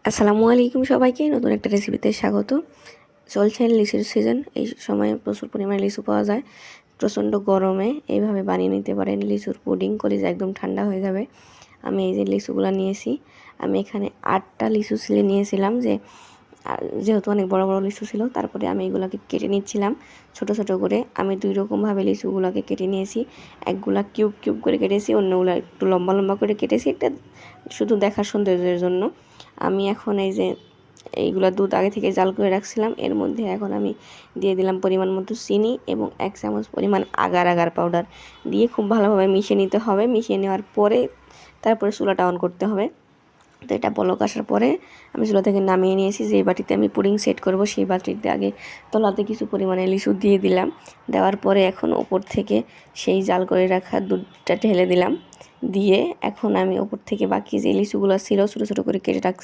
আসসালামু আলাইকুম সবাইকে নতুন একটা রেসিপিতে স্বাগত। চলছে লিচুর সিজন, এই সময় প্রচুর পরিমাণে লিচু পাওয়া যায়। প্রচণ্ড গরমে এইভাবে বানিয়ে নিতে পারেন লিচুর পুডিং, কলিজা একদম ঠান্ডা হয়ে যাবে। আমি এই যে লিচুগুলো নিয়েছি, আমি এখানে 8টা লিচু ছিলে নিয়েছিলাম, যেহেতু অনেক বড় বড় লিচু ছিল। তারপরে আমি এগুলোকে কেটে নিচ্ছিলাম ছোট ছোট করে। আমি 2 রকমভাবে লিচুগুলোকে কেটে নিয়েছি। একগুলা কিউব কিউব করে কেটেছি, অন্যগুলো একটু লম্বা লম্বা করে কেটেছি, এটা শুধু দেখার সৌন্দর্যের জন্য। আমি এখন এই যে এইগুলো দুধ আগে থেকে জাল করে রাখছিলাম, এর মধ্যে এখন আমি দিয়ে দিলাম পরিমাণ মতো চিনি এবং 1 চামচ পরিমাণ আগার আগার পাউডার দিয়ে খুব ভালোভাবে মিশিয়ে নিতে হবে। মিশিয়ে নেওয়ার পরে তারপরে চুলাটা অন করতে হবে। তো এটা বলক আসার পরে আমি চুলা থেকে নামিয়ে নিয়েছি। যে বাটিতে আমি পুডিং সেট করব সেই বাটিতে আগে তলাতে কিছু পরিমাণে লিচু দিয়ে দিলাম। দেওয়ার পরে এখন ওপর থেকে সেই জাল করে রাখা দুধটা ঢেলে দিলাম। দিয়ে এখন আমি ওপর থেকে বাকি যে লিচুগুলো ছিল ছোটো ছোটো করে কেটে রাখছি